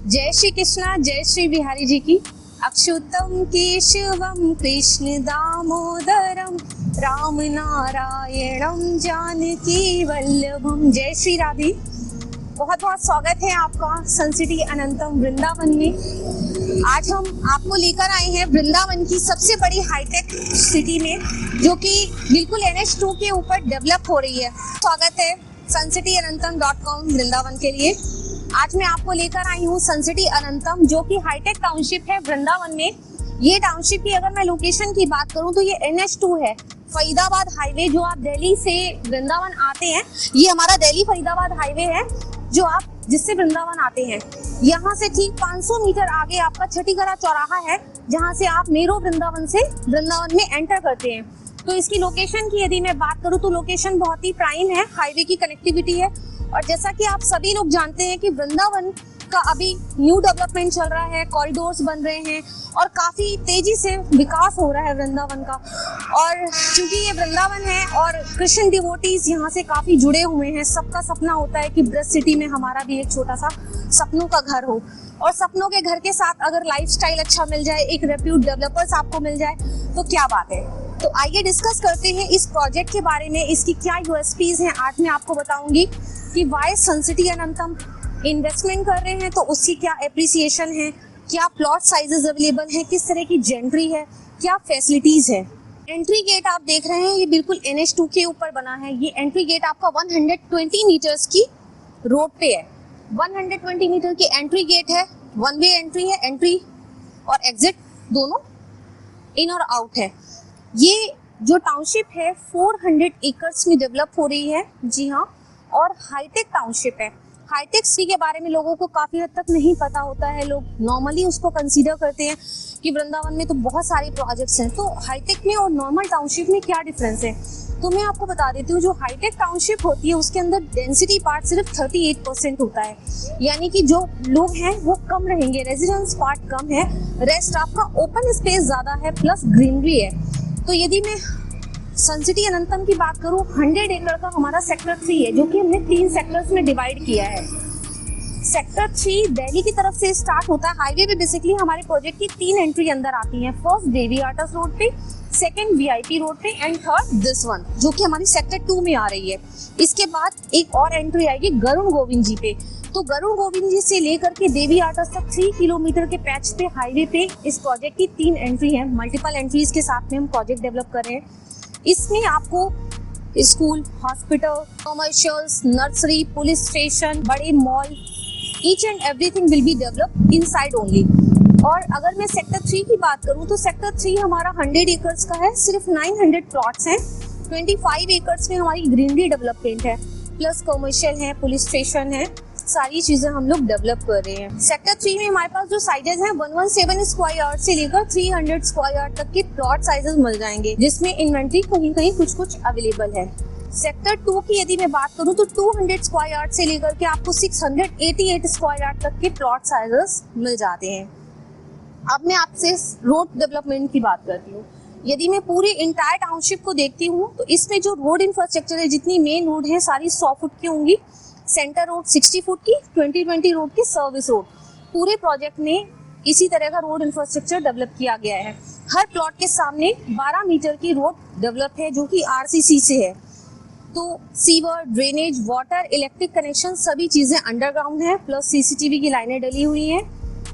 जय श्री कृष्णा, जय श्री बिहारी जी की। अच्युतम केशवम कृष्ण दामोदरम राम नारायणम जानकी वल्लभम। जय श्री राधे। बहुत बहुत स्वागत है आपका सन सिटी अनंतम वृंदावन में। आज हम आपको लेकर आए हैं वृंदावन की सबसे बड़ी हाईटेक सिटी में, जो कि बिल्कुल NH2 के ऊपर डेवलप हो रही है। स्वागत है suncityanantam.com वृंदावन के लिए। आज मैं आपको लेकर आई हूँ सन सिटी अनंतम, जो कि हाईटेक टाउनशिप है वृंदावन में। ये टाउनशिप की अगर मैं लोकेशन की बात करूँ तो ये NH2 है, फरीदाबाद हाईवे। जो आप दिल्ली से वृंदावन आते हैं, ये हमारा दिल्ली फरीदाबाद हाईवे है जो आप जिससे वृंदावन आते हैं। यहाँ से ठीक 500 मीटर आगे आपका छठीगढ़ा चौराहा है, जहाँ से आप नेहरू वृंदावन से वृंदावन में एंटर करते हैं। तो इसकी लोकेशन की यदि मैं बात करूँ तो लोकेशन बहुत ही प्राइम है, हाईवे की कनेक्टिविटी है। और जैसा कि आप सभी लोग जानते हैं कि वृंदावन का अभी न्यू डेवलपमेंट चल रहा है, कॉरिडोर्स बन रहे हैं और काफी तेजी से विकास हो रहा है वृंदावन का। और क्योंकि ये वृंदावन है और कृष्ण डिवोटीज यहाँ से काफी जुड़े हुए हैं, सबका सपना होता है कि ब्रज सिटी में हमारा भी एक छोटा सा सपनों का घर हो। और सपनों के घर के साथ अगर लाइफस्टाइल अच्छा मिल जाए, एक रेप्यूट डेवलपर्स आपको मिल जाए तो क्या बात है। तो आइए डिस्कस करते हैं इस प्रोजेक्ट के बारे में, इसकी क्या यूएसपीज हैं। आज मैं आपको बताऊंगी कि वाई सन सिटी अनंतम इन्वेस्टमेंट कर रहे हैं तो उसकी क्या एप्रिसिएशन है, क्या प्लॉट साइजेस अवेलेबल हैं, किस तरह की जेंट्री है, क्या फैसिलिटीज है। एंट्री गेट आप देख रहे हैं, ये बिल्कुल NH2 के ऊपर बना है। ये एंट्री गेट आपका 120 मीटर्स की रोड पे है। 120 मीटर की एंट्री गेट है, वन वे एंट्री है, एंट्री और एग्जिट दोनों इन और आउट है। ये जो टाउनशिप है 400 एकर्स में डेवलप हो रही है, जी हाँ, और हाईटेक टाउनशिप है। हाईटेक सिटी के बारे में लोगों को काफी हद तक नहीं पता होता है। लोग नॉर्मली उसको कंसीडर करते हैं कि वृंदावन में तो बहुत सारे प्रोजेक्ट्स हैं, तो हाईटेक में और नॉर्मल टाउनशिप में क्या डिफरेंस है। तो मैं आपको बता देती हूँ, जो हाईटेक टाउनशिप होती है उसके अंदर डेंसिटी पार्ट सिर्फ 38% होता है, यानी कि जो लोग हैं वो कम रहेंगे, रेजिडेंस पार्ट कम है, रेस्ट आपका ओपन स्पेस ज्यादा है, प्लस ग्रीनरी है। तो यदि मैं सन सिटी अनंतम की बात करूं, 100 एकड़ का हमारा सेक्टर 3 है, जो कि हमने 3 सेक्टर्स में डिवाइड किया है। सेक्टर 3 दिल्ली की तरफ से स्टार्ट होता है। हाईवे पे बेसिकली हमारे प्रोजेक्ट की 3 एंट्री अंदर आती हैं। फर्स्ट देवी आर्टस रोड पे, सेकंड VIP रोड पे एंड थर्ड दिस वन, जो कि हमारी सेक्टर 2 में आ रही है। इसके बाद एक और एंट्री आएगी गरुड़ गोविंद जी पे। तो गरुड़ गोविंद जी से लेकर के देवी आर्टस तक 3 किलोमीटर के पैच पे हाईवे पे इस प्रोजेक्ट की 3 एंट्री है। मल्टीपल एंट्रीज के साथ में हम प्रोजेक्ट डेवलप कर रहे हैं। इसमें आपको school, hospital, commercials, nursery, police station, बड़े mall, each and everything will be develop inside only. और अगर मैं सेक्टर 3 की बात करूं तो सेक्टर 3 हमारा 100 एकर्स का है, सिर्फ 900 प्लॉट्स हैं। 25 एकर्स में हमारी ग्रीनरी डेवलपमेंट है, प्लस कमर्शियल है, पुलिस स्टेशन है, सारी चीजें हम लोग डेवलप कर रहे हैं। सेक्टर 3 में हमारे पास जो साइजेस हैं 117 स्क्वायर यार्ड से लेकर 300 स्क्वायर यार्ड तक के प्लॉट साइजेस मिल जाएंगे, जिसमें इन्वेंट्री कहीं कहीं कुछ कुछ अवेलेबल है। सेक्टर 2 की यदि मैं बात करूं तो 200 स्क्वायर यार्ड से लेकर के आपको 688 स्क्वायर यार्ड तक के प्लॉट साइजेस मिल जाते हैं। अब मैं आपसे रोड डेवलपमेंट की बात करती हूँ। यदि मैं पूरे इंटायर टाउनशिप को देखती हूँ तो इसमें जो रोड इंफ्रास्ट्रक्चर है, जितनी मेन रोड है सारी 100 फुट की होंगी, सेंटर रोड 60 फुट की, 20-20 रोड की सर्विस रोड। पूरे प्रोजेक्ट में इसी तरह का रोड इंफ्रास्ट्रक्चर डेवलप किया गया है। हर प्लॉट के सामने 12 मीटर की रोड डेवलप है, जो कि RCC से है। तो sewer, drainage, water, electric connection सभी चीजें अंडरग्राउंड है, प्लस CCTV की लाइनें डली हुई हैं,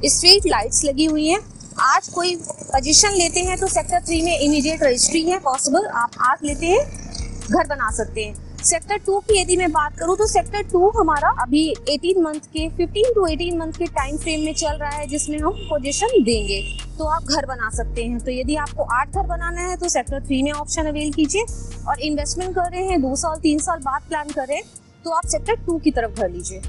स्ट्रीट लाइट्स लगी हुई हैं। आज कोई पोजीशन लेते हैं तो सेक्टर 3 में इमीडिएट रजिस्ट्री है पॉसिबल, आप आज लेते हैं घर बना सकते हैं। सेक्टर 2 की यदि मैं बात करूं तो सेक्टर 2 हमारा अभी 15 to 18 मंथ के टाइम फ्रेम में चल रहा है, जिसमें हम पोजीशन देंगे तो आप घर बना सकते हैं। तो यदि आपको 8 घर बनाना है तो सेक्टर 3 में ऑप्शन अवेल कीजिए, और इन्वेस्टमेंट कर रहे हैं 2 साल 3 साल बाद प्लान कर रहे हैं तो आप सेक्टर 2 की तरफ घर लीजिए।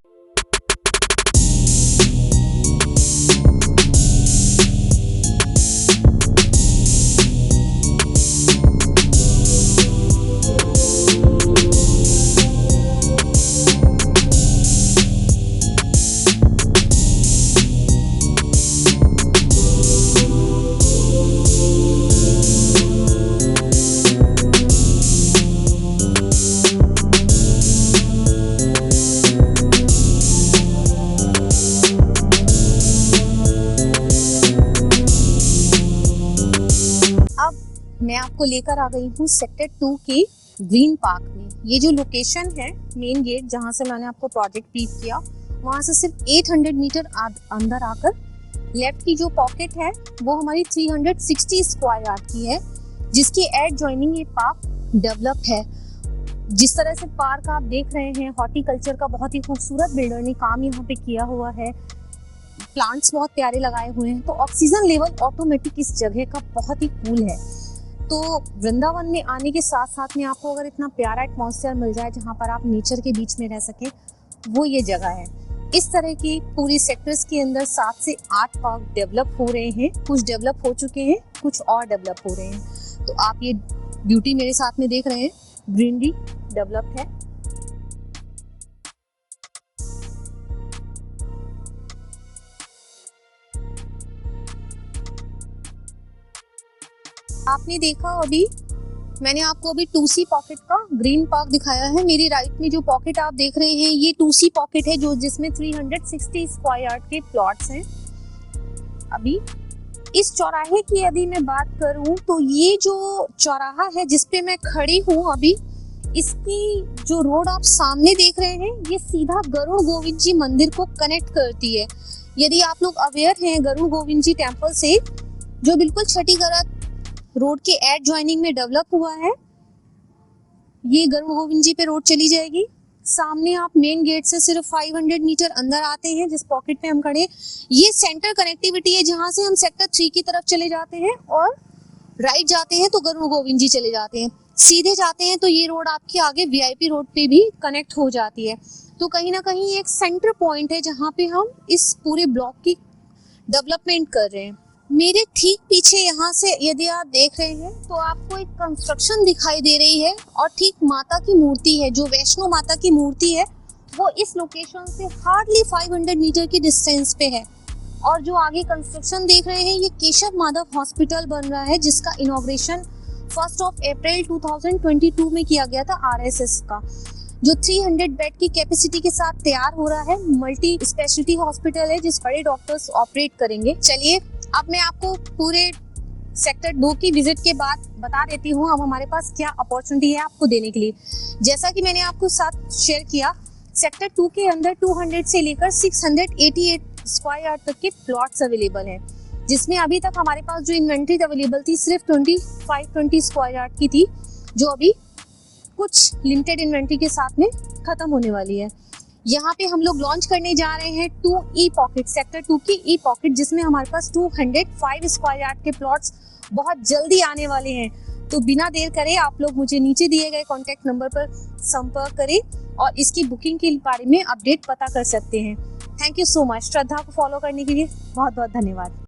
मैं आपको लेकर आ गई हूँ सेक्टर 2 के ग्रीन पार्क में। ये जो लोकेशन है मेन गेट जहाँ से मैंने आपको प्रोजेक्ट ब्रीफ किया, वहाँ से सिर्फ 800 मीटर अंदर आकर लेफ्ट की जो पॉकेट है वो हमारी 360 स्क्वायर यार्ड की है, जिसके एड जॉइनिंग ये पार्क डेवलप है। जिस तरह से पार्क आप देख रहे हैं, हॉर्टिकल्चर का बहुत ही खूबसूरत बिल्डर ने काम यहाँ पे किया हुआ है। प्लांट्स बहुत प्यारे लगाए हुए हैं, तो ऑक्सीजन लेवल ऑटोमेटिक इस जगह का बहुत ही कूल है। तो वृंदावन में आने के साथ साथ में आपको अगर इतना प्यारा एटमॉस्फेयर मिल जाए जहाँ पर आप नेचर के बीच में रह सके, वो ये जगह है। इस तरह की पूरी सेक्टर्स के अंदर 7 से 8 पार्क डेवलप हो रहे हैं। कुछ डेवलप हो चुके हैं, कुछ और डेवलप हो रहे हैं। तो आप ये ब्यूटी मेरे साथ में देख रहे हैं, ग्रीनरी डेवलप्ड है। आपने देखा अभी मैंने आपको अभी 2C पॉकेट का ग्रीन पार्क दिखाया है। मेरी राइट में जो पॉकेट आप देख रहे हैं ये 2C पॉकेट है, जो जिसमें 360 स्क्वायर यार्ड के प्लॉट्स हैं। अभी इस चौराहे की यदि मैं बात करूं तो ये जो चौराहा है जिस पे मैं खड़ी हूं अभी, इसकी जो रोड आप सामने देख रहे हैं ये सीधा गरुड़ गोविंद जी मंदिर को कनेक्ट करती है। यदि आप लोग अवेयर हैं गरुड़ गोविंद जी टेम्पल से, जो बिल्कुल छठीगढ़ रोड के एड जॉइनिंग में डेवलप हुआ है, ये गरुड़ गोविंद जी पे रोड चली जाएगी। सामने आप मेन गेट से सिर्फ 500 मीटर अंदर आते हैं, जिस पॉकेट पे हम खड़े, ये सेंटर कनेक्टिविटी है जहां से हम सेक्टर 3 की तरफ चले जाते हैं, और राइट जाते हैं तो गरुड़ गोविंद जी चले जाते हैं। सीधे जाते हैं तो ये रोड आपके आगे वीआईपी रोड पे भी कनेक्ट हो जाती है। तो कहीं ना कहीं एक सेंटर पॉइंट है जहाँ पे हम इस पूरे ब्लॉक की डेवलपमेंट कर रहे हैं। मेरे ठीक पीछे यहाँ से यदि आप देख रहे हैं तो आपको एक कंस्ट्रक्शन दिखाई दे रही है, और ठीक माता की मूर्ति है, जो वैष्णो माता की मूर्ति है, वो इस लोकेशन से हार्डली 500 मीटर की डिस्टेंस पे है। और जो आगे कंस्ट्रक्शन देख रहे हैं ये केशव माधव हॉस्पिटल बन रहा है, जिसका इनॉग्रेशन 1 अप्रैल 2022 में किया गया था आरएसएस का, जो 300 बेड की कैपेसिटी के साथ तैयार हो रहा है। मल्टी स्पेशलिटी हॉस्पिटल है जिस बड़े डॉक्टर्स ऑपरेट करेंगे। चलिए अब मैं आपको पूरे सेक्टर 2 की विजिट के बाद बता देती हूँ अब हमारे पास क्या अपॉर्चुनिटी है आपको देने के लिए। जैसा कि मैंने आपको साथ शेयर किया, सेक्टर 2 के अंदर 200 से लेकर 688 स्क्वायर यार्ड तक के प्लॉट्स अवेलेबल हैं, जिसमें अभी तक हमारे पास जो इन्वेंट्री अवेलेबल थी सिर्फ 25-20 स्क्वायर यार्ड की थी, जो अभी कुछ लिमिटेड इन्वेंट्री के साथ में खत्म होने वाली है। यहाँ पे हम लोग लॉन्च करने जा रहे हैं 2E पॉकेट, सेक्टर 2 की ई पॉकेट, जिसमें हमारे पास 205 स्क्वायर यार्ड के प्लॉट्स बहुत जल्दी आने वाले हैं। तो बिना देर करे आप लोग मुझे नीचे दिए गए कॉन्टेक्ट नंबर पर संपर्क करें और इसकी बुकिंग के बारे में अपडेट पता कर सकते हैं। Thank you so much. Shraddha को फॉलो करने के लिए बहुत बहुत धन्यवाद।